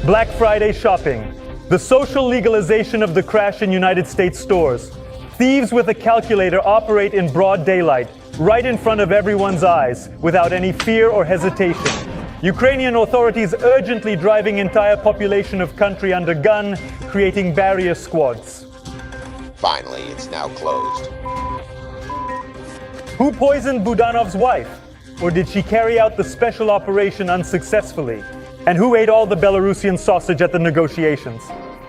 Black Friday shopping. The social legalization of the crash in United States stores. Thieves with a calculator operate in broad daylight, right in front of everyone's eyes, without any fear or hesitation. Ukrainian authorities urgently driving entire population of country under gun, creating barrier squads. Finally, it's now closed. Who poisoned Budanov's wife? Or did she carry out the special operation unsuccessfully? And who ate all the Belarusian sausage at the negotiations?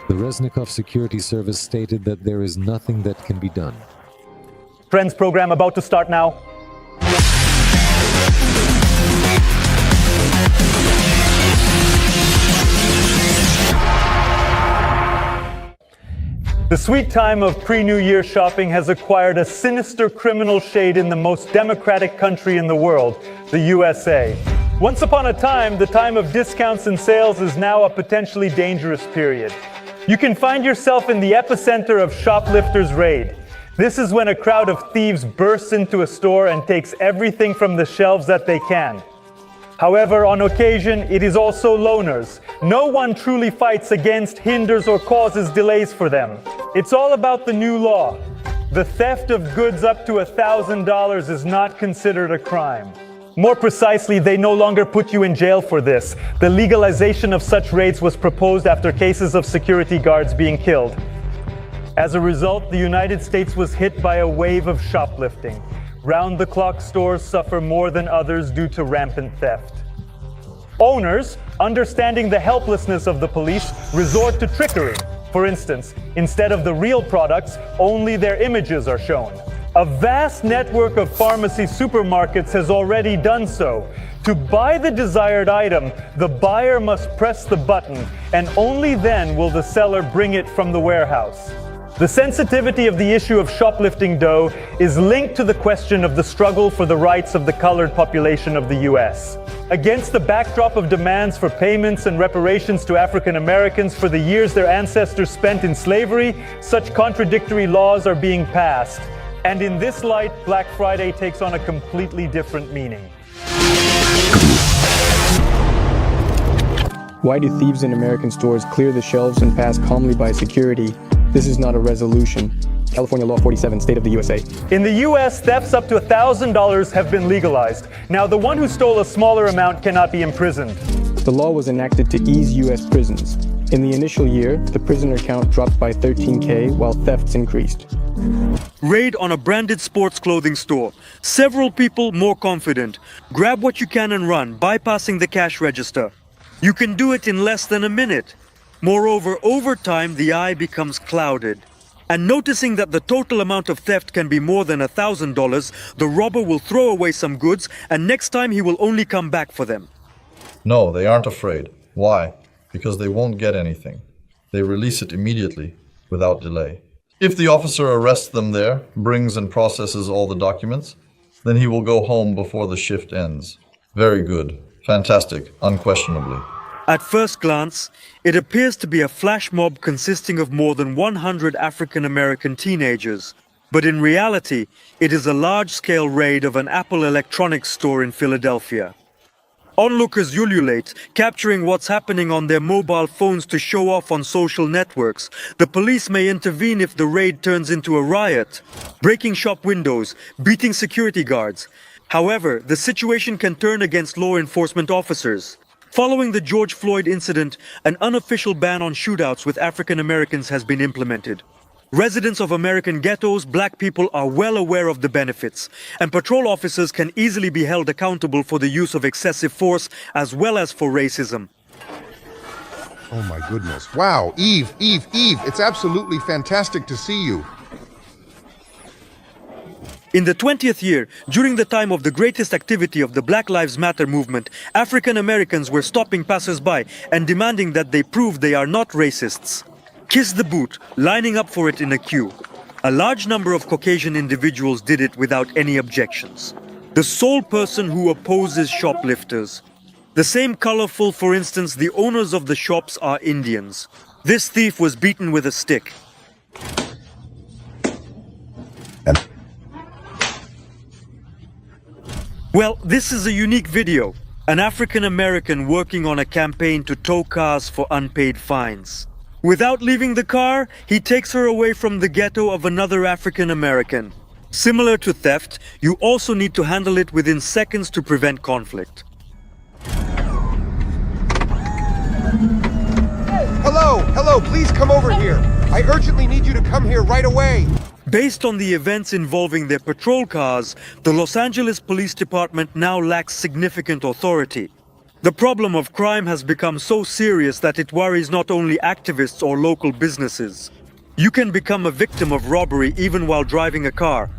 The Reznikov security service stated that there is nothing that can be done. Friends program about to start now. The sweet time of pre-New Year shopping has acquired a sinister criminal shade in the most democratic country in the world, the USA. Once upon a time, the time of discounts and sales is now a potentially dangerous period. You can find yourself in the epicenter of shoplifters' raid. This is when a crowd of thieves bursts into a store and takes everything from the shelves that they can. However, on occasion, it is also loners. No one truly fights against, hinders, or causes delays for them. It's all about the new law. The theft of goods up to $1,000 is not considered a crime. More precisely, they no longer put you in jail for this. The legalization of such raids was proposed after cases of security guards being killed. As a result, the United States was hit by a wave of shoplifting. Round-the-clock stores suffer more than others due to rampant theft. Owners, understanding the helplessness of the police, resort to trickery. For instance, instead of the real products, only their images are shown. A vast network of pharmacy supermarkets has already done so. To buy the desired item, the buyer must press the button, and only then will the seller bring it from the warehouse. The sensitivity of the issue of shoplifting dough is linked to the question of the struggle for the rights of the colored population of the US. Against the backdrop of demands for payments and reparations to African Americans for the years their ancestors spent in slavery, such contradictory laws are being passed. And in this light, Black Friday takes on a completely different meaning. Why do thieves in American stores clear the shelves and pass calmly by security? This is not a resolution. California Law 47, State of the USA. In the US, thefts up to $1,000 have been legalized. Now, the one who stole a smaller amount cannot be imprisoned. The law was enacted to ease US prisons. In the initial year, the prisoner count dropped by 13K while thefts increased. Raid on a branded sports clothing store. Several people more confident. Grab what you can and run, bypassing the cash register. You can do it in less than a minute. Moreover, over time, the eye becomes clouded. And noticing that the total amount of theft can be more than $1,000, the robber will throw away some goods, and next time he will only come back for them. No, they aren't afraid. Why? Because they won't get anything. They release it immediately, without delay. If the officer arrests them there, brings and processes all the documents, then he will go home before the shift ends. Very good. Fantastic, unquestionably. At first glance, it appears to be a flash mob consisting of more than 100 African American teenagers. But in reality, it is a large-scale raid of an Apple electronics store in Philadelphia. Onlookers ululate, capturing what's happening on their mobile phones to show off on social networks. The police may intervene if the raid turns into a riot, breaking shop windows, beating security guards. However, the situation can turn against law enforcement officers. Following the George Floyd incident, an unofficial ban on shootouts with African Americans has been implemented. Residents of American ghettos, black people, are well aware of the benefits, and patrol officers can easily be held accountable for the use of excessive force as well as for racism. Oh my goodness. Wow, Eve, it's absolutely fantastic to see you. In the 20th year, during the time of the greatest activity of the Black Lives Matter movement, African Americans were stopping passers-by and demanding that they prove they are not racists. Kiss the boot, lining up for it in a queue. A large number of Caucasian individuals did it without any objections. The sole person who opposes shoplifters. The same colorful, for instance, the owners of the shops are Indians. This thief was beaten with a stick. Well, this is a unique video. an African American working on a campaign to tow cars for unpaid fines. Without leaving the car, he takes her away from the ghetto of another African American. Similar to theft, you also need to handle it within seconds to prevent conflict. Hello, please come over here. I urgently need you to come here right away. Based on the events involving their patrol cars, the Los Angeles Police Department now lacks significant authority. The problem of crime has become so serious that it worries not only activists or local businesses. You can become a victim of robbery even while driving a car.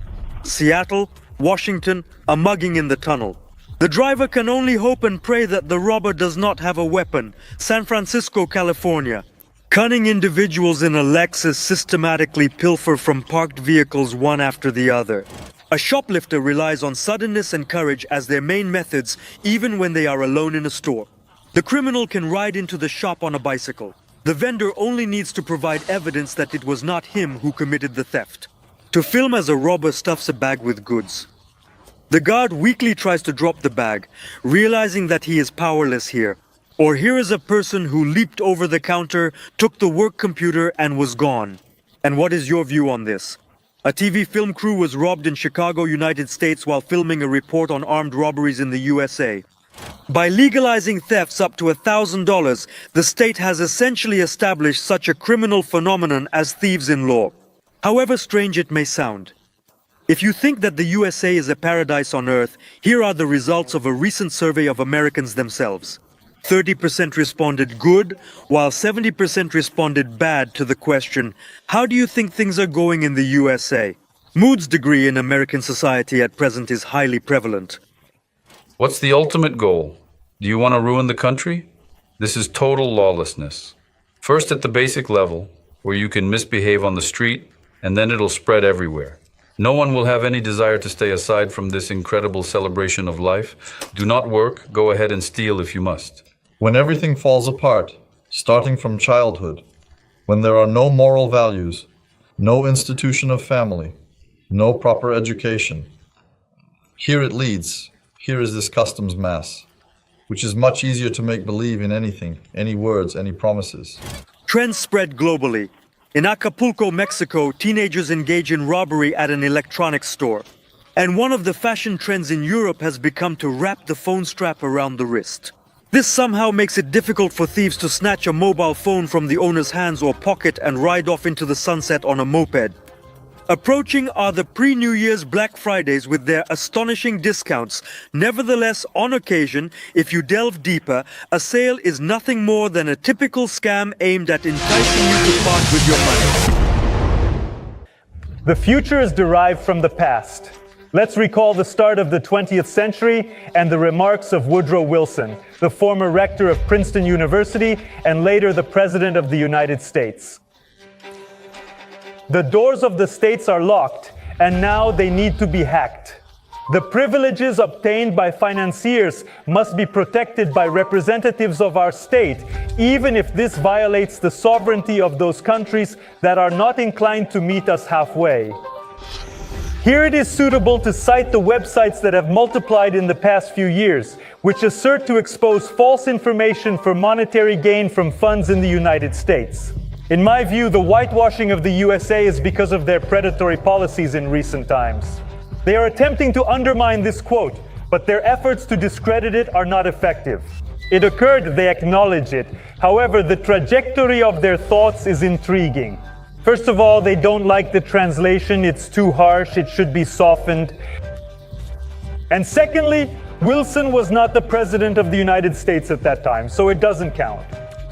Seattle, Washington, a mugging in the tunnel. The driver can only hope and pray that the robber does not have a weapon. San Francisco, California. Cunning individuals in a Lexus systematically pilfer from parked vehicles one after the other. A shoplifter relies on suddenness and courage as their main methods, even when they are alone in a store. The criminal can ride into the shop on a bicycle. The vendor only needs to provide evidence that it was not him who committed the theft. To film as a robber stuffs a bag with goods. The guard weakly tries to drop the bag, realizing that he is powerless here. Or here is a person who leaped over the counter, took the work computer, and was gone. And what is your view on this? A TV film crew was robbed in Chicago, United States while filming a report on armed robberies in the USA. By legalizing thefts up to $1,000, the state has essentially established such a criminal phenomenon as thieves in law. However strange it may sound. If you think that the USA is a paradise on earth, here are the results of a recent survey of Americans themselves. 30% responded good, while 70% responded bad to the question, how do you think things are going in the USA? Mood's degree in American society at present is highly prevalent. What's the ultimate goal? Do you want to ruin the country? This is total lawlessness. First at the basic level, where you can misbehave on the street, and then it'll spread everywhere. No one will have any desire to stay aside from this incredible celebration of life. Do not work, go ahead and steal if you must. When everything falls apart, starting from childhood, when there are no moral values, no institution of family, no proper education, here it leads. Here is this customs mass, which is much easier to make believe in anything, any words, any promises. Trends spread globally. In Acapulco, Mexico, teenagers engage in robbery at an electronics store. And one of the fashion trends in Europe has become to wrap the phone strap around the wrist. This somehow makes it difficult for thieves to snatch a mobile phone from the owner's hands or pocket and ride off into the sunset on a moped. Approaching are the pre-New Year's Black Fridays with their astonishing discounts. Nevertheless, on occasion, if you delve deeper, a sale is nothing more than a typical scam aimed at enticing you to part with your money. The future is derived from the past. Let's recall the start of the 20th century and the remarks of Woodrow Wilson, the former rector of Princeton University and later the President of the United States. The doors of the states are locked, and now they need to be hacked. The privileges obtained by financiers must be protected by representatives of our state, even if this violates the sovereignty of those countries that are not inclined to meet us halfway. Here it is suitable to cite the websites that have multiplied in the past few years, which assert to expose false information for monetary gain from funds in the United States. In my view, the whitewashing of the USA is because of their predatory policies in recent times. They are attempting to undermine this quote, but their efforts to discredit it are not effective. It occurred, they acknowledge it. However, the trajectory of their thoughts is intriguing. First of all, they don't like the translation. It's too harsh. It should be softened. And secondly, Wilson was not the president of the United States at that time, so it doesn't count.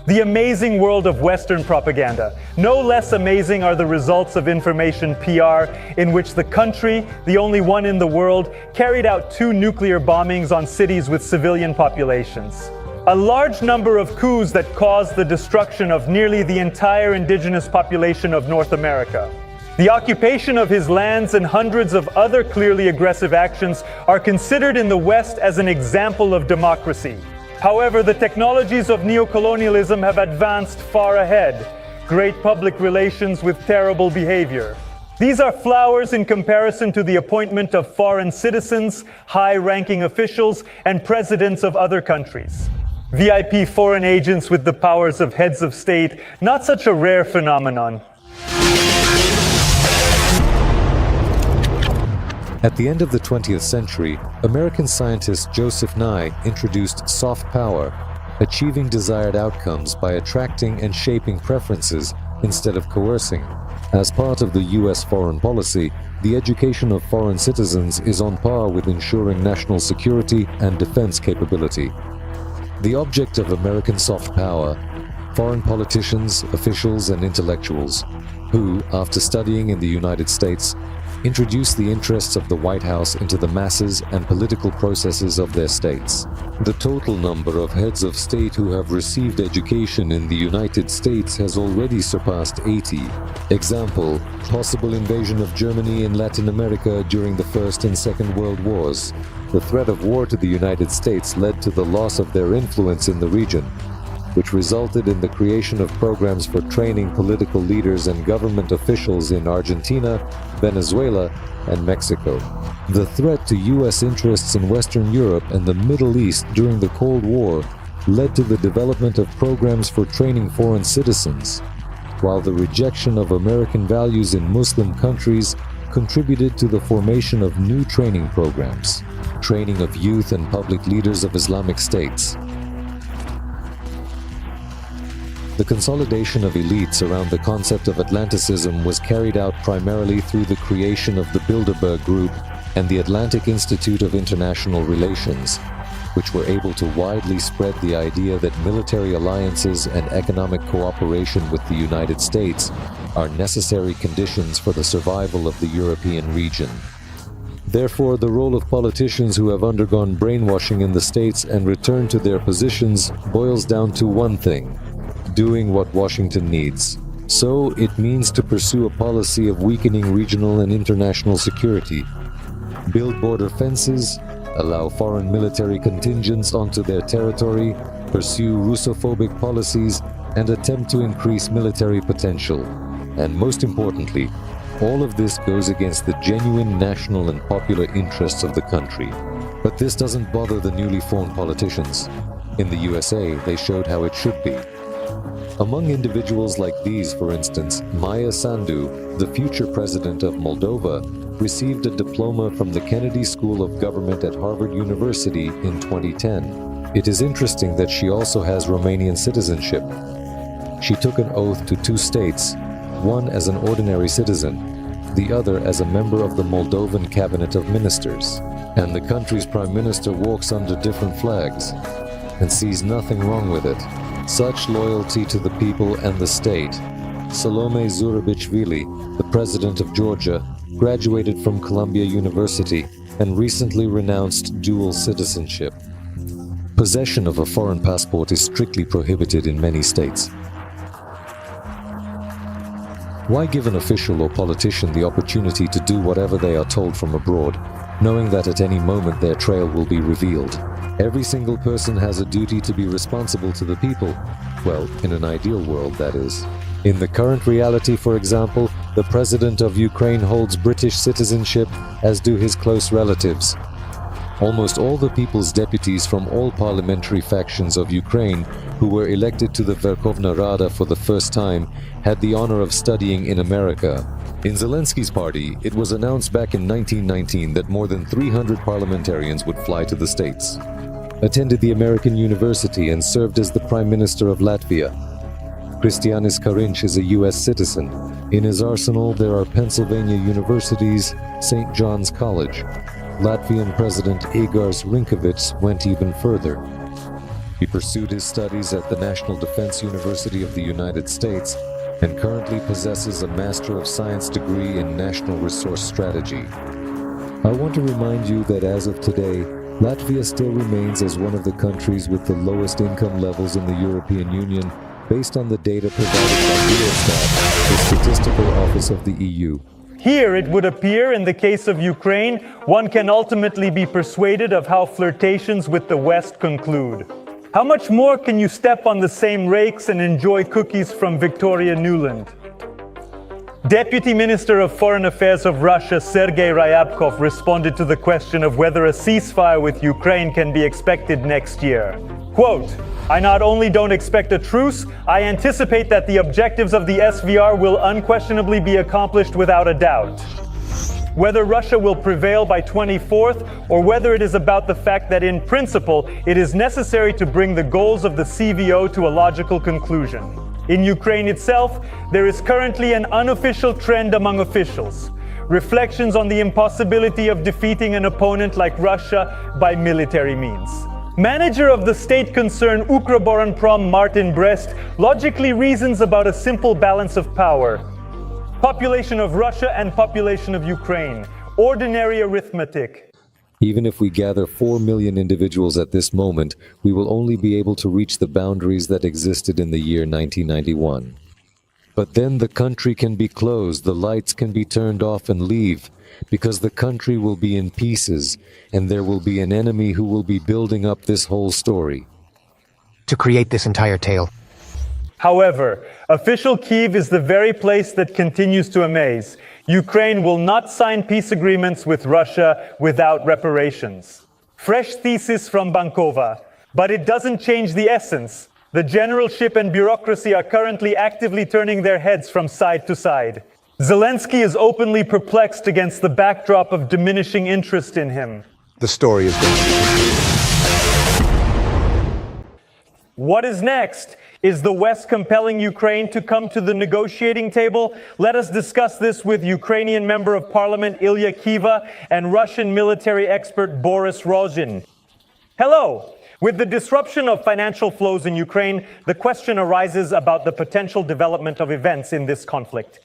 The amazing world of Western propaganda. No less amazing are the results of information PR, in which the country, the only one in the world, carried out 2 nuclear bombings on cities with civilian populations. A large number of coups that caused the destruction of nearly the entire indigenous population of North America. The occupation of his lands and hundreds of other clearly aggressive actions are considered in the West as an example of democracy. However, the technologies of neocolonialism have advanced far ahead. Great public relations with terrible behavior. These are flowers in comparison to the appointment of foreign citizens, high-ranking officials, and presidents of other countries. VIP foreign agents with the powers of heads of state, not such a rare phenomenon. At the end of the 20th century, American scientist Joseph Nye introduced soft power, achieving desired outcomes by attracting and shaping preferences instead of coercing. As part of the US foreign policy, the education of foreign citizens is on par with ensuring national security and defense capability. The object of American soft power, foreign politicians, officials, and intellectuals, who, after studying in the United States, introduce the interests of the White House into the masses and political processes of their states. The total number of heads of state who have received education in the United States has already surpassed 80. Example, possible invasion of Germany in Latin America during the First and Second World Wars. The threat of war to the United States led to the loss of their influence in the region, which resulted in the creation of programs for training political leaders and government officials in Argentina, Venezuela, and Mexico. The threat to U.S. interests in Western Europe and the Middle East during the Cold War led to the development of programs for training foreign citizens, while the rejection of American values in Muslim countries contributed to the formation of new training programs, training of youth and public leaders of Islamic states. The consolidation of elites around the concept of Atlanticism was carried out primarily through the creation of the Bilderberg Group and the Atlantic Institute of International Relations, which were able to widely spread the idea that military alliances and economic cooperation with the United States are necessary conditions for the survival of the European region. Therefore, the role of politicians who have undergone brainwashing in the States and returned to their positions boils down to one thing: doing what Washington needs. So, it means to pursue a policy of weakening regional and international security, build border fences, allow foreign military contingents onto their territory, pursue Russophobic policies, and attempt to increase military potential. And most importantly, all of this goes against the genuine national and popular interests of the country. But this doesn't bother the newly formed politicians. In the USA, they showed how it should be. Among individuals like these, for instance, Maya Sandu, the future president of Moldova, received a diploma from the Kennedy School of Government at Harvard University in 2010. It is interesting that she also has Romanian citizenship. She took an oath to two states, one as an ordinary citizen, the other as a member of the Moldovan Cabinet of Ministers. And the country's prime minister walks under different flags and sees nothing wrong with it. Such loyalty to the people and the state. Salome Zurabichvili, the president of Georgia, graduated from Columbia University and recently renounced dual citizenship. Possession of a foreign passport is strictly prohibited in many states. Why give an official or politician the opportunity to do whatever they are told from abroad, knowing that at any moment their trail will be revealed? Every single person has a duty to be responsible to the people. Well, in an ideal world, that is. In the current reality, for example, the president of Ukraine holds British citizenship, as do his close relatives. Almost all the people's deputies from all parliamentary factions of Ukraine who were elected to the Verkhovna Rada for the first time had the honor of studying in America. In Zelensky's party, it was announced back in 1919 that more than 300 parliamentarians would fly to the States, attended the American University, and served as the Prime Minister of Latvia. Kristianis Karinč is a U.S. citizen. In his arsenal, there are Pennsylvania University's St. John's College. Latvian President Egars Rinkovics went even further. He pursued his studies at the National Defense University of the United States and currently possesses a Master of Science degree in National Resource Strategy. I want to remind you that as of today, Latvia still remains as one of the countries with the lowest income levels in the European Union based on the data provided by Eurostat, the statistical office of the EU. Here, it would appear, in the case of Ukraine, one can ultimately be persuaded of how flirtations with the West conclude. How much more can you step on the same rakes and enjoy cookies from Victoria Nuland? Deputy Minister of Foreign Affairs of Russia, Sergei Ryabkov, responded to the question of whether a ceasefire with Ukraine can be expected next year. Quote, "I not only don't expect a truce, I anticipate that the objectives of the SVR will unquestionably be accomplished without a doubt. Whether Russia will prevail by 24th or whether it is about the fact that in principle it is necessary to bring the goals of the CVO to a logical conclusion. In Ukraine itself, there is currently an unofficial trend among officials. Reflections on the impossibility of defeating an opponent like Russia by military means. Manager of the state concern Ukroboronprom Martin Brest logically reasons about a simple balance of power. Population of Russia and population of Ukraine. Ordinary arithmetic. Even if we gather 4 million individuals at this moment, we will only be able to reach the boundaries that existed in the year 1991. But then the country can be closed, the lights can be turned off and leave, because the country will be in pieces, and there will be an enemy who will be building up this whole story. To create this entire tale. However, official Kiev is the very place that continues to amaze. Ukraine will not sign peace agreements with Russia without reparations. Fresh thesis from Bankova. But it doesn't change the essence. The generalship and bureaucracy are currently actively turning their heads from side to side. Zelensky is openly perplexed against the backdrop of diminishing interest in him. The story is done. What is next? Is the West compelling Ukraine to come to the negotiating table? Let us discuss this with Ukrainian Member of Parliament Ilya Kiva and Russian military expert Boris Rozhin. Hello! With the disruption of financial flows in Ukraine, the question arises about the potential development of events in this conflict.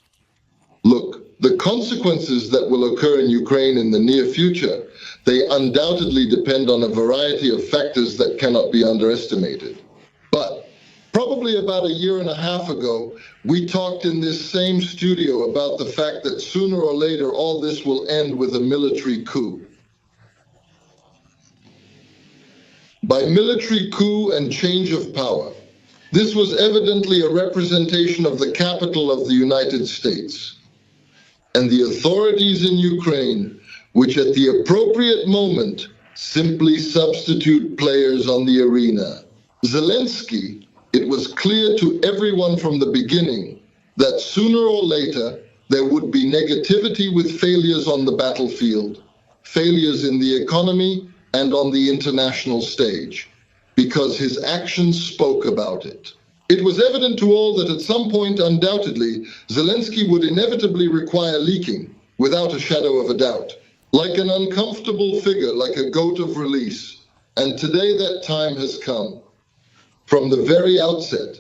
Look, the consequences that will occur in Ukraine in the near future, they undoubtedly depend on a variety of factors that cannot be underestimated. But probably about a year and a half ago, we talked in this same studio about the fact that sooner or later all this will end with a military coup. By military coup and change of power, this was evidently a representation of the capital of the United States. And the authorities in Ukraine, which at the appropriate moment simply substitute players on the arena. Zelensky, it was clear to everyone from the beginning that sooner or later there would be negativity with failures on the battlefield, failures in the economy and on the international stage, because his actions spoke about it. It was evident to all that at some point, undoubtedly, Zelensky would inevitably require leaking, without a shadow of a doubt, like an uncomfortable figure, like a goat of release. And today that time has come. From the very outset,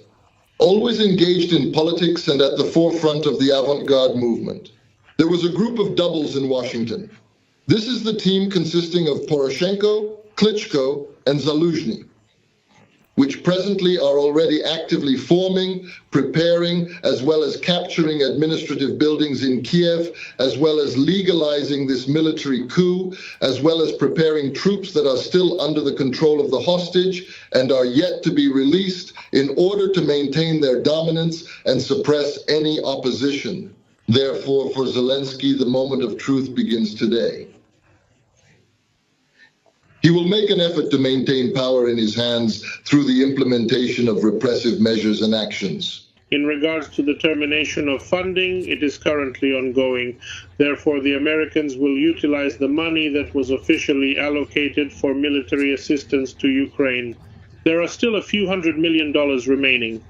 always engaged in politics and at the forefront of the avant-garde movement, there was a group of doubles in Washington. This is the team consisting of Poroshenko, Klitschko, and Zaluzhny, which presently are already actively forming, preparing, as well as capturing administrative buildings in Kiev, as well as legalizing this military coup, as well as preparing troops that are still under the control of the hostage and are yet to be released in order to maintain their dominance and suppress any opposition. Therefore, for Zelensky, the moment of truth begins today. He will make an effort to maintain power in his hands through the implementation of repressive measures and actions. In regards to the termination of funding, it is currently ongoing. Therefore, the Americans will utilize the money that was officially allocated for military assistance to Ukraine. There are still a few $100 million remaining.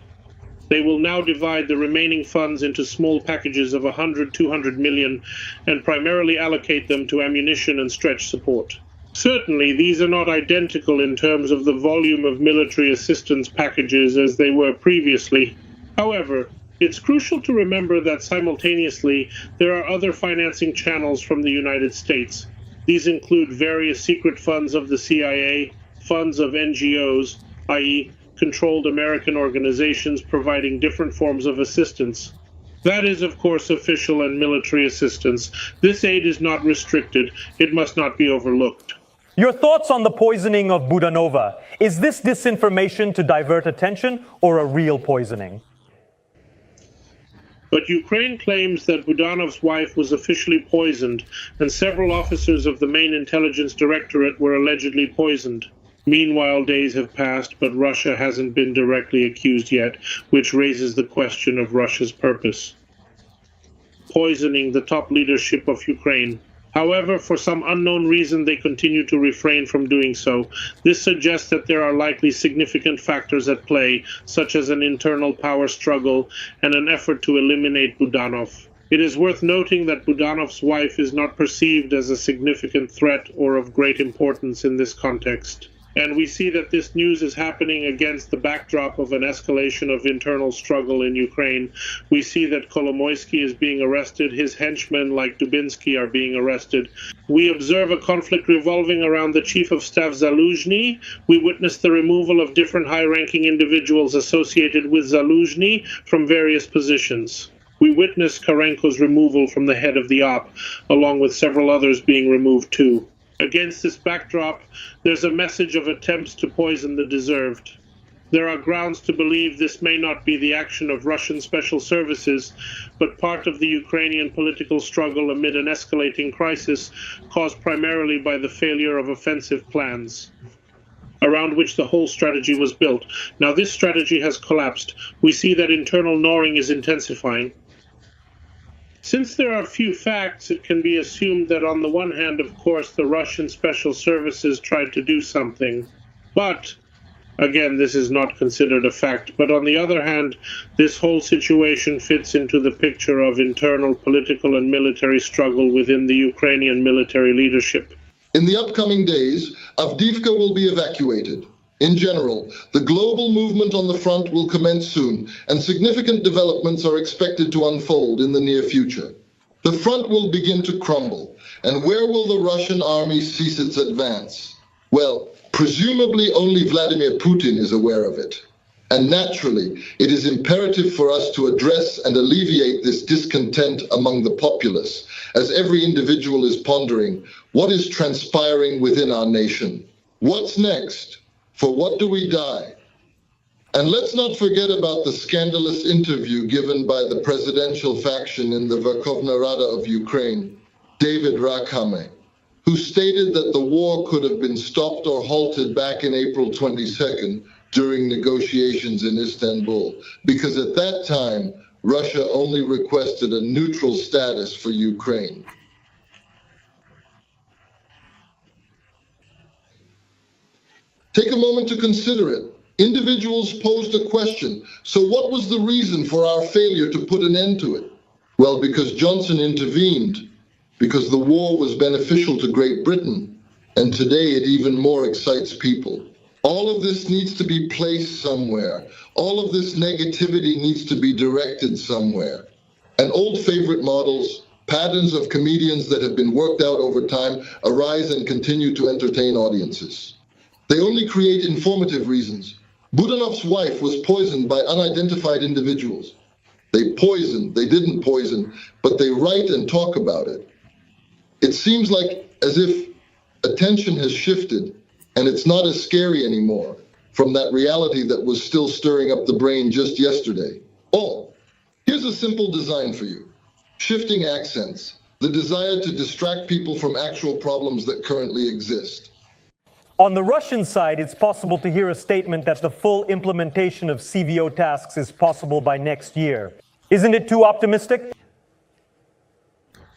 They will now divide the remaining funds into small packages of 100, 200 million and primarily allocate them to ammunition and stretch support. Certainly, these are not identical in terms of the volume of military assistance packages as they were previously. However, it's crucial to remember that simultaneously, there are other financing channels from the United States. These include various secret funds of the CIA, funds of NGOs, i.e., controlled American organizations providing different forms of assistance. That is, of course, official and military assistance. This aid is not restricted. It must not be overlooked. Your thoughts on the poisoning of Budanova. Is this disinformation to divert attention or a real poisoning? But Ukraine claims that Budanov's wife was officially poisoned, and several officers of the main intelligence directorate were allegedly poisoned. Meanwhile, days have passed, but Russia hasn't been directly accused yet, which raises the question of Russia's purpose. Poisoning the top leadership of Ukraine. However, for some unknown reason, they continue to refrain from doing so. This suggests that there are likely significant factors at play, such as an internal power struggle and an effort to eliminate Budanov. It is worth noting that Budanov's wife is not perceived as a significant threat or of great importance in this context. And we see that this news is happening against the backdrop of an escalation of internal struggle in Ukraine. We see that Kolomoisky is being arrested, his henchmen like Dubinsky are being arrested. We observe a conflict revolving around the Chief of Staff Zaluzhny. We witness the removal of different high-ranking individuals associated with Zaluzhny from various positions. We witness Karenko's removal from the head of the op, along with several others being removed too. Against this backdrop, there's a message of attempts to poison the deserved. There are grounds to believe this may not be the action of Russian special services, but part of the Ukrainian political struggle amid an escalating crisis caused primarily by the failure of offensive plans, around which the whole strategy was built. Now this strategy has collapsed. We see that internal gnawing is intensifying. Since there are few facts, it can be assumed that on the one hand, of course, the Russian special services tried to do something. But, again, this is not considered a fact. But on the other hand, this whole situation fits into the picture of internal political and military struggle within the Ukrainian military leadership. In the upcoming days, Avdiivka will be evacuated. In general, the global movement on the front will commence soon, and significant developments are expected to unfold in the near future. The front will begin to crumble, and where will the Russian army cease its advance? Well, presumably only Vladimir Putin is aware of it. And naturally, it is imperative for us to address and alleviate this discontent among the populace, as every individual is pondering what is transpiring within our nation. What's next? For what do we die? And let's not forget about the scandalous interview given by the presidential faction in the Verkhovna Rada of Ukraine, David Rakhame, who stated that the war could have been stopped or halted back in April 22nd during negotiations in Istanbul, because at that time, Russia only requested a neutral status for Ukraine. Take a moment to consider it. Individuals posed a question. So what was the reason for our failure to put an end to it? Well, because Johnson intervened, because the war was beneficial to Great Britain, and today it even more excites people. All of this needs to be placed somewhere. All of this negativity needs to be directed somewhere. And old favorite models, patterns of comedians that have been worked out over time, arise and continue to entertain audiences. They only create informative reasons. Budanov's wife was poisoned by unidentified individuals. They poisoned, they didn't poison, but they write and talk about it. It seems like as if attention has shifted and it's not as scary anymore from that reality that was still stirring up the brain just yesterday. Oh, here's a simple design for you. Shifting accents, the desire to distract people from actual problems that currently exist. On the Russian side, it's possible to hear a statement that the full implementation of CVO tasks is possible by next year. Isn't it too optimistic?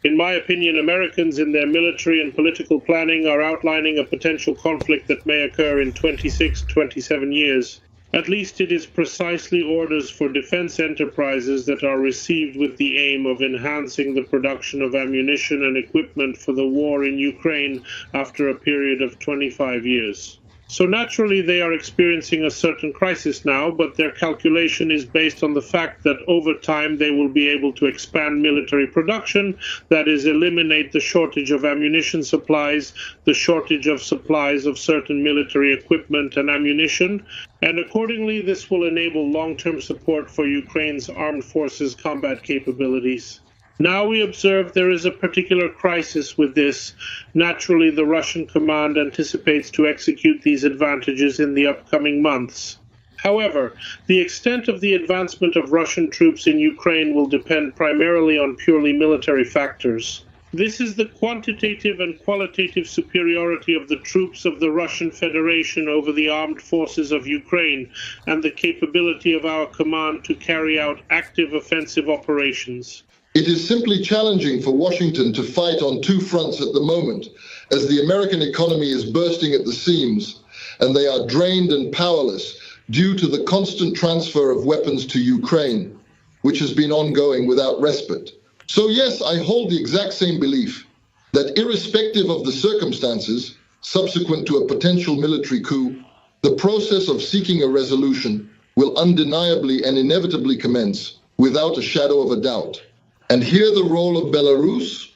In my opinion, Americans in their military and political planning are outlining a potential conflict that may occur in 27 years. At least it is precisely orders for defense enterprises that are received with the aim of enhancing the production of ammunition and equipment for the war in Ukraine after a period of 25 years. So naturally they are experiencing a certain crisis now, but their calculation is based on the fact that over time they will be able to expand military production, that is, eliminate the shortage of ammunition supplies, the shortage of supplies of certain military equipment and ammunition, and accordingly this will enable long-term support for Ukraine's armed forces combat capabilities. Now we observe there is a particular crisis with this. Naturally, the Russian command anticipates to execute these advantages in the upcoming months. However, the extent of the advancement of Russian troops in Ukraine will depend primarily on purely military factors. This is the quantitative and qualitative superiority of the troops of the Russian Federation over the armed forces of Ukraine and the capability of our command to carry out active offensive operations. It is simply challenging for Washington to fight on two fronts at the moment, as the American economy is bursting at the seams and they are drained and powerless due to the constant transfer of weapons to Ukraine, which has been ongoing without respite. So yes, I hold the exact same belief that irrespective of the circumstances subsequent to a potential military coup, the process of seeking a resolution will undeniably and inevitably commence without a shadow of a doubt. And here the role of Belarus,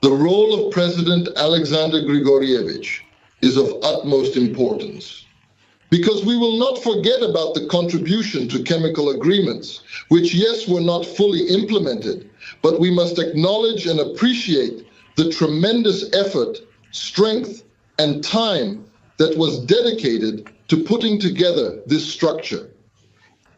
the role of President Alexander Grigorievich is of utmost importance. Because we will not forget about the contribution to chemical agreements, which, yes, were not fully implemented, but we must acknowledge and appreciate the tremendous effort, strength, and time that was dedicated to putting together this structure.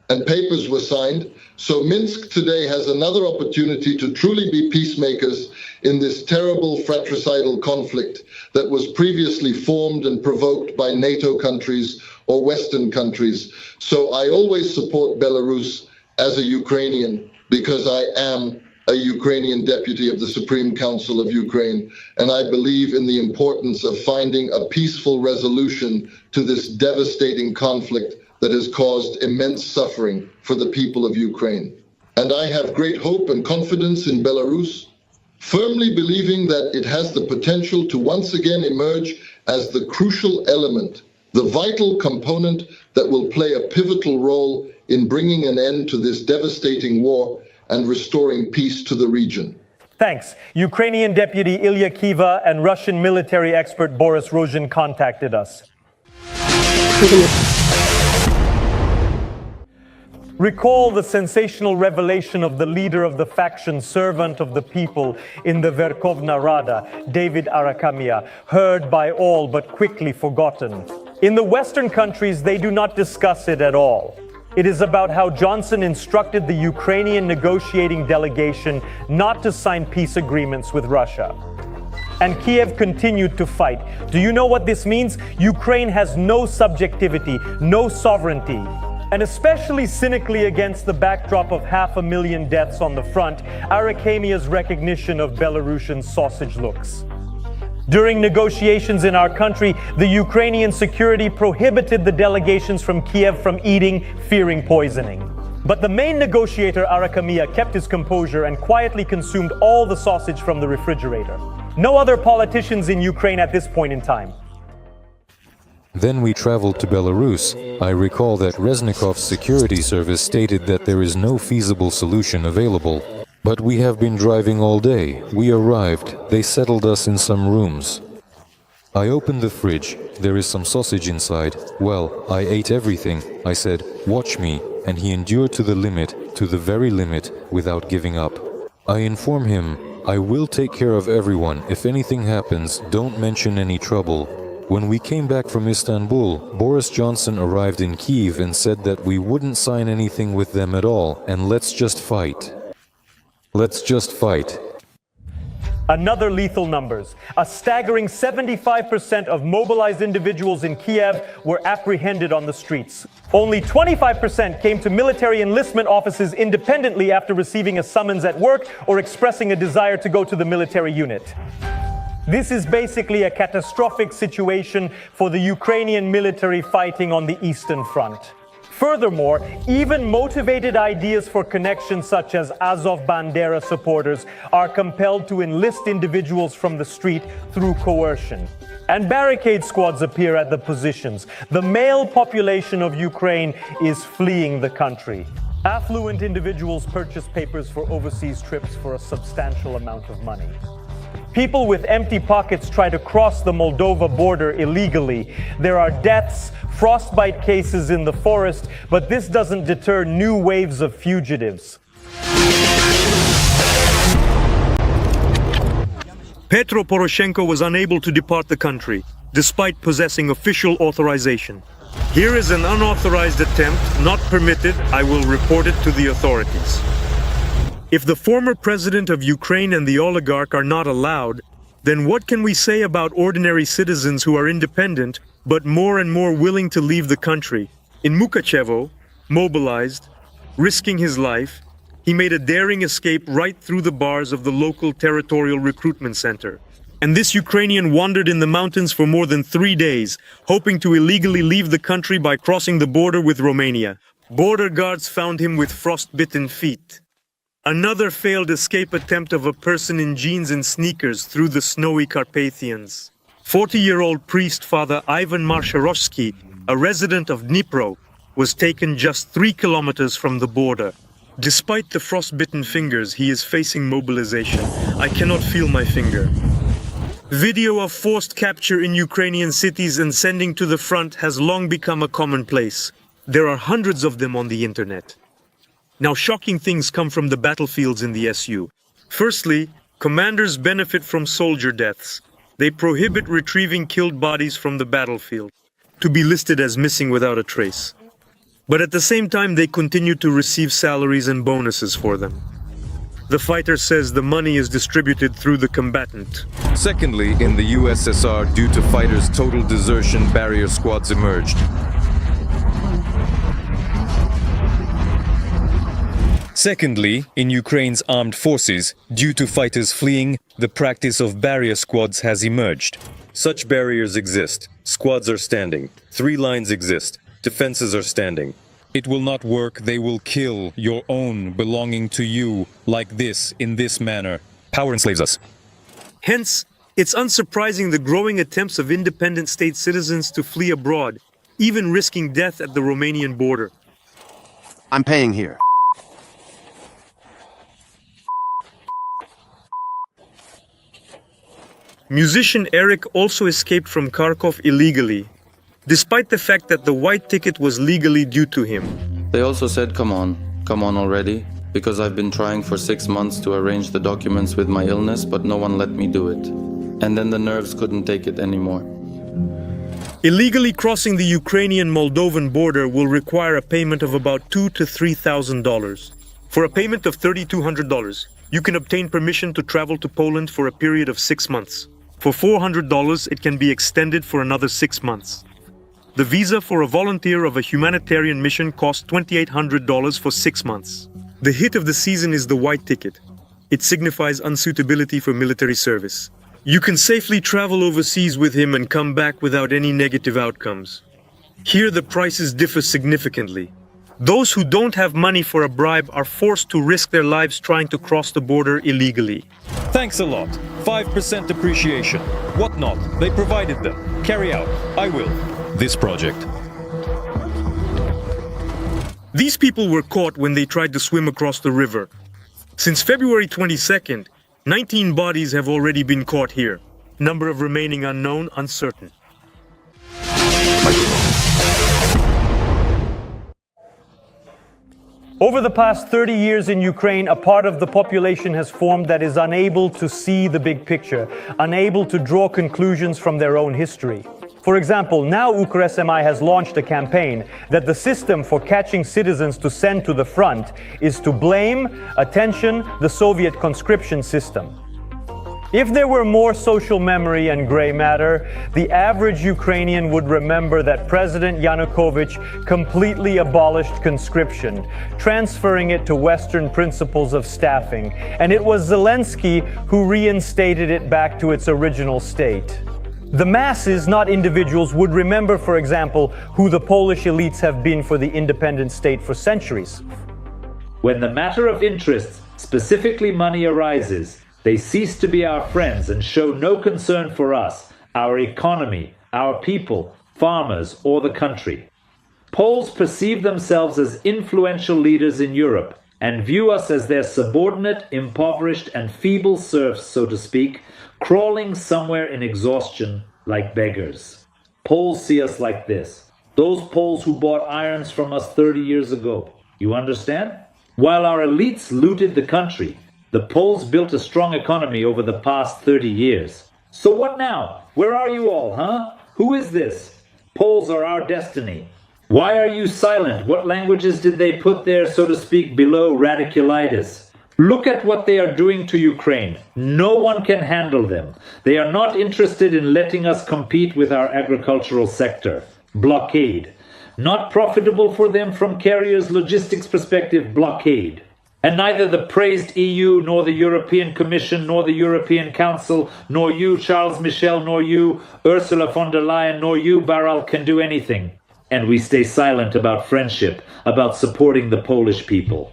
And papers were signed, so Minsk today has another opportunity to truly be peacemakers in this terrible fratricidal conflict that was previously formed and provoked by NATO countries or Western countries. So I always support Belarus as a Ukrainian because I am a Ukrainian deputy of the Supreme Council of Ukraine, and I believe in the importance of finding a peaceful resolution to this devastating conflict that has caused immense suffering for the people of Ukraine. And I have great hope and confidence in Belarus, firmly believing that it has the potential to once again emerge as the crucial element, the vital component that will play a pivotal role in bringing an end to this devastating war and restoring peace to the region. Thanks. Ukrainian Deputy Ilya Kiva and Russian military expert Boris Rozhin contacted us. Recall the sensational revelation of the leader of the faction Servant of the People in the Verkhovna Rada, David Arakhamia, heard by all but quickly forgotten. In the Western countries, they do not discuss it at all. It is about how Johnson instructed the Ukrainian negotiating delegation not to sign peace agreements with Russia. And Kiev continued to fight. Do you know what this means? Ukraine has no subjectivity, no sovereignty. And especially cynically against the backdrop of 500,000 deaths on the front, Arakhamia's recognition of Belarusian sausage looks. During negotiations in our country, the Ukrainian security prohibited the delegations from Kiev from eating, fearing poisoning. But the main negotiator, Arakhamia, kept his composure and quietly consumed all the sausage from the refrigerator. No other politicians in Ukraine at this point in time. Then we traveled to Belarus. I recall that Reznikov's security service stated that there is no feasible solution available. But we have been driving all day. We arrived. They settled us in some rooms. I opened the fridge. There is some sausage inside. Well, I ate everything. I said, "Watch me." And he endured to the limit, to the very limit, without giving up. I inform him, "I will take care of everyone. If anything happens, don't mention any trouble." When we came back from Istanbul, Boris Johnson arrived in Kiev and said that we wouldn't sign anything with them at all, and let's just fight. Let's just fight. Another lethal numbers. A staggering 75% of mobilized individuals in Kiev were apprehended on the streets. Only 25% came to military enlistment offices independently after receiving a summons at work or expressing a desire to go to the military unit. This is basically a catastrophic situation for the Ukrainian military fighting on the Eastern Front. Furthermore, even motivated ideas for connections such as Azov Bandera supporters are compelled to enlist individuals from the street through coercion. And barricade squads appear at the positions. The male population of Ukraine is fleeing the country. Affluent individuals purchase papers for overseas trips for a substantial amount of money. People with empty pockets try to cross the Moldova border illegally. There are deaths, frostbite cases in the forest, but this doesn't deter new waves of fugitives. Petro Poroshenko was unable to depart the country, despite possessing official authorization. Here is an unauthorized attempt, not permitted. I will report it to the authorities. If the former president of Ukraine and the oligarch are not allowed, then what can we say about ordinary citizens who are independent, but more and more willing to leave the country? In Mukachevo, mobilized, risking his life, he made a daring escape right through the bars of the local territorial recruitment center. And this Ukrainian wandered in the mountains for more than 3 days, hoping to illegally leave the country by crossing the border with Romania. Border guards found him with frostbitten feet. Another failed escape attempt of a person in jeans and sneakers through the snowy Carpathians. 40-year-old priest Father Ivan Marsharovsky, a resident of Dnipro, was taken just 3 kilometers from the border. Despite the frostbitten fingers, he is facing mobilization. I cannot feel my finger. Video of forced capture in Ukrainian cities and sending to the front has long become a commonplace. There are hundreds of them on the internet. Now, shocking things come from the battlefields in the SU. Firstly, commanders benefit from soldier deaths. They prohibit retrieving killed bodies from the battlefield, to be listed as missing without a trace. But at the same time, they continue to receive salaries and bonuses for them. The fighter says the money is distributed through the combatant. Secondly, in the USSR, due to fighters' total desertion, barrier squads emerged. Secondly, in Ukraine's armed forces, due to fighters fleeing, the practice of barrier squads has emerged. Such barriers exist. Squads are standing. 3 lines exist. Defenses are standing. It will not work. They will kill your own belonging to you like this, in this manner. Power enslaves us. Hence, it's unsurprising the growing attempts of independent state citizens to flee abroad, even risking death at the Romanian border. I'm paying here. Musician Eric also escaped from Kharkov illegally, despite the fact that the white ticket was legally due to him. They also said, come on already, because I've been trying for 6 months to arrange the documents with my illness, but no one let me do it. And then the nerves couldn't take it anymore. Illegally crossing the Ukrainian-Moldovan border will require a payment of about $2,000 to $3,000. For a payment of $3,200, you can obtain permission to travel to Poland for a period of 6 months. For $400, it can be extended for another 6 months. The visa for a volunteer of a humanitarian mission costs $2,800 for 6 months. The hit of the season is the white ticket. It signifies unsuitability for military service. You can safely travel overseas with him and come back without any negative outcomes. Here the prices differ significantly. Those who don't have money for a bribe are forced to risk their lives trying to cross the border illegally. Thanks a lot. 5% appreciation. What not? They provided them. Carry out. I will. This project. These people were caught when they tried to swim across the river. Since February 22nd, 19 bodies have already been caught here. Number of remaining unknown, uncertain. Over the past 30 years in Ukraine, a part of the population has formed that is unable to see the big picture, unable to draw conclusions from their own history. For example, now UkrSMI has launched a campaign that the system for catching citizens to send to the front is to blame, attention, the Soviet conscription system. If there were more social memory and gray matter, the average Ukrainian would remember that President Yanukovych completely abolished conscription, transferring it to Western principles of staffing, and it was Zelensky who reinstated it back to its original state. The masses, not individuals, would remember, for example, who the Polish elites have been for the independent state for centuries. When the matter of interest, specifically money, arises, they cease to be our friends and show no concern for us, our economy, our people, farmers, or the country. Poles perceive themselves as influential leaders in Europe and view us as their subordinate, impoverished, and feeble serfs, so to speak, crawling somewhere in exhaustion like beggars. Poles see us like this. Those Poles who bought irons from us 30 years ago. You understand? While our elites looted the country, the Poles built a strong economy over the past 30 years. So what now? Where are you all, huh? Who is this? Poles are our destiny. Why are you silent? What languages did they put there, so to speak, below radiculitis? Look at what they are doing to Ukraine. No one can handle them. They are not interested in letting us compete with our agricultural sector. Blockade. Not profitable for them from carriers' logistics perspective, blockade. And neither the praised EU, nor the European Commission, nor the European Council, nor you, Charles Michel, nor you, Ursula von der Leyen, nor you, Baral, can do anything. And we stay silent about friendship, about supporting the Polish people.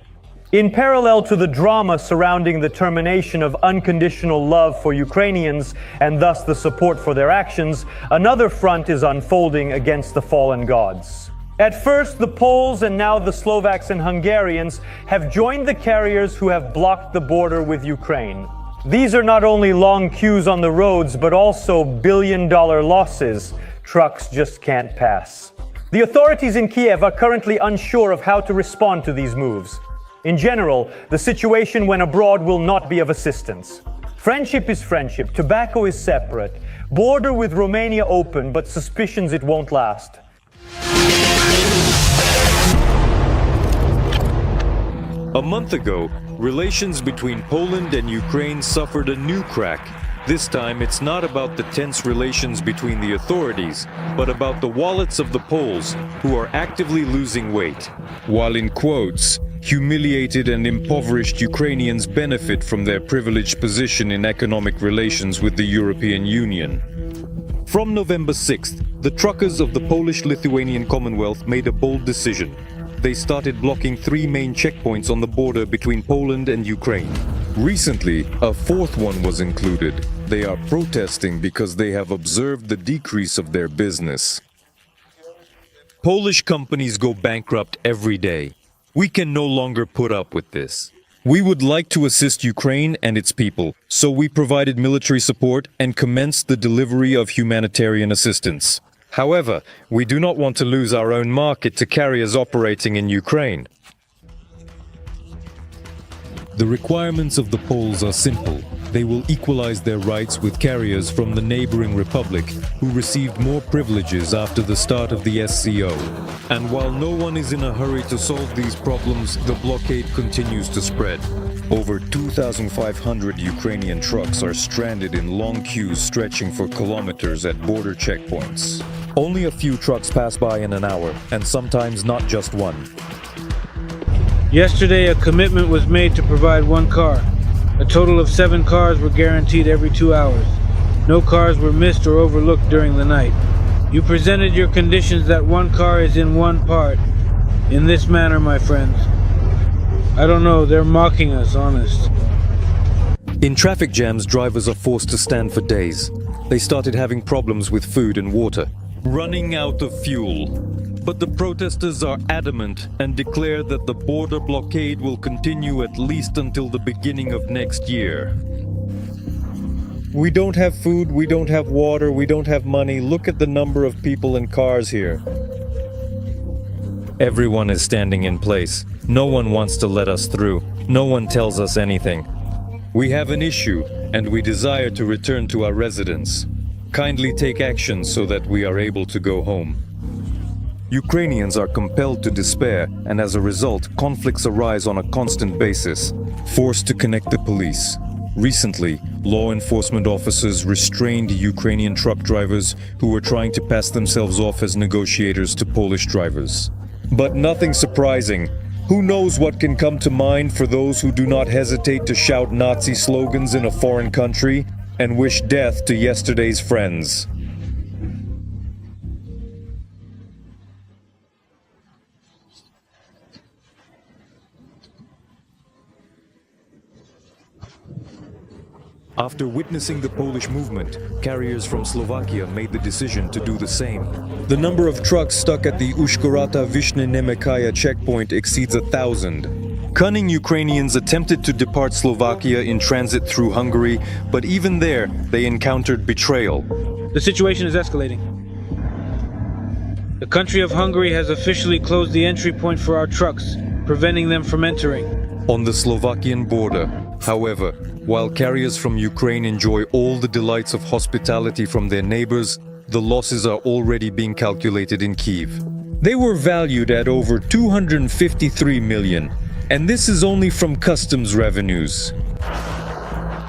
In parallel to the drama surrounding the termination of unconditional love for Ukrainians and thus the support for their actions, another front is unfolding against the fallen gods. At first, the Poles and now the Slovaks and Hungarians have joined the carriers who have blocked the border with Ukraine. These are not only long queues on the roads, but also billion-dollar losses. Trucks just can't pass. The authorities in Kiev are currently unsure of how to respond to these moves. In general, the situation when abroad will not be of assistance. Friendship is friendship, tobacco is separate, border with Romania open, but suspicions it won't last. A month ago, relations between Poland and Ukraine suffered a new crack. This time, it's not about the tense relations between the authorities, but about the wallets of the Poles, who are actively losing weight. While in quotes, humiliated and impoverished Ukrainians benefit from their privileged position in economic relations with the European Union. From November 6th, the truckers of the Polish-Lithuanian Commonwealth made a bold decision. They started blocking 3 main checkpoints on the border between Poland and Ukraine. Recently, a 4th one was included. They are protesting because they have observed the decrease of their business. Polish companies go bankrupt every day. We can no longer put up with this. We would like to assist Ukraine and its people, so we provided military support and commenced the delivery of humanitarian assistance. However, we do not want to lose our own market to carriers operating in Ukraine. The requirements of the Poles are simple. They will equalize their rights with carriers from the neighboring republic, who received more privileges after the start of the SCO. And while no one is in a hurry to solve these problems, the blockade continues to spread. Over 2,500 Ukrainian trucks are stranded in long queues stretching for kilometers at border checkpoints. Only a few trucks pass by in an hour, and sometimes not just one. Yesterday, a commitment was made to provide 1 car. A total of 7 cars were guaranteed every 2 hours. No cars were missed or overlooked during the night. You presented your conditions that 1 car is in 1 part. In this manner, my friends. I don't know, they're mocking us, honest. In traffic jams, drivers are forced to stand for days. They started having problems with food and water, running out of fuel. But the protesters are adamant and declare that the border blockade will continue at least until the beginning of next year. We don't have food, we don't have water, we don't have money. Look at the number of people and cars here. Everyone is standing in place. No one wants to let us through. No one tells us anything. We have an issue, and we desire to return to our residence. Kindly take action so that we are able to go home. Ukrainians are compelled to despair, and as a result, conflicts arise on a constant basis, forced to connect the police. Recently, law enforcement officers restrained Ukrainian truck drivers who were trying to pass themselves off as negotiators to Polish drivers. But nothing surprising. Who knows what can come to mind for those who do not hesitate to shout Nazi slogans in a foreign country and wish death to yesterday's friends. After witnessing the Polish movement, carriers from Slovakia made the decision to do the same. The number of trucks stuck at the Ushgorata-Vyshne Nemekaya checkpoint exceeds 1,000. Cunning Ukrainians attempted to depart Slovakia in transit through Hungary, but even there, they encountered betrayal. The situation is escalating. The country of Hungary has officially closed the entry point for our trucks, preventing them from entering. On the Slovakian border, however, while carriers from Ukraine enjoy all the delights of hospitality from their neighbors, the losses are already being calculated in Kiev. They were valued at over 253 million, and this is only from customs revenues.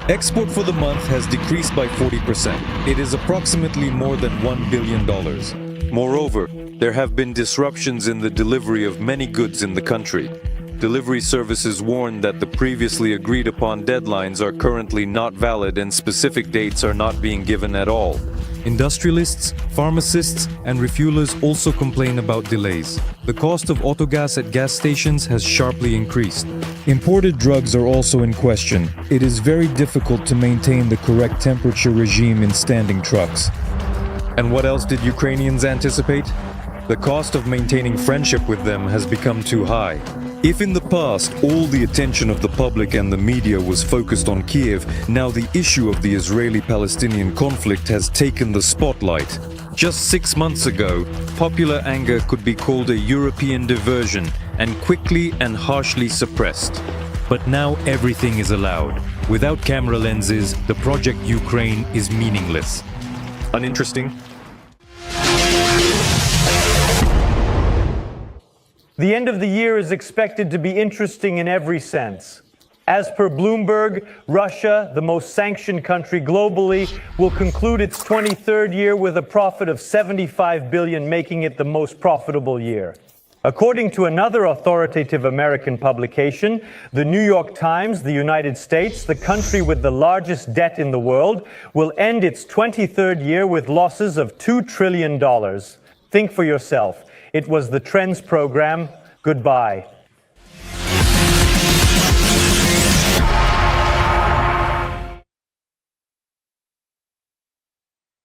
Export for the month has decreased by 40%. It is approximately more than $1 billion. Moreover, there have been disruptions in the delivery of many goods in the country. Delivery services warn that the previously agreed upon deadlines are currently not valid and specific dates are not being given at all. Industrialists, pharmacists, and refuelers also complain about delays. The cost of autogas at gas stations has sharply increased. Imported drugs are also in question. It is very difficult to maintain the correct temperature regime in standing trucks. And what else did Ukrainians anticipate? The cost of maintaining friendship with them has become too high. If in the past all the attention of the public and the media was focused on Kiev, now the issue of the Israeli-Palestinian conflict has taken the spotlight. Just 6 months ago, popular anger could be called a European diversion and quickly and harshly suppressed. But now everything is allowed. Without camera lenses, the Project Ukraine is meaningless. Uninteresting? The end of the year is expected to be interesting in every sense. As per Bloomberg, Russia, the most sanctioned country globally, will conclude its 23rd year with a profit of $75 billion, making it the most profitable year. According to another authoritative American publication, the New York Times, the United States, the country with the largest debt in the world, will end its 23rd year with losses of $2 trillion. Think for yourself. It was the Trends program. Goodbye.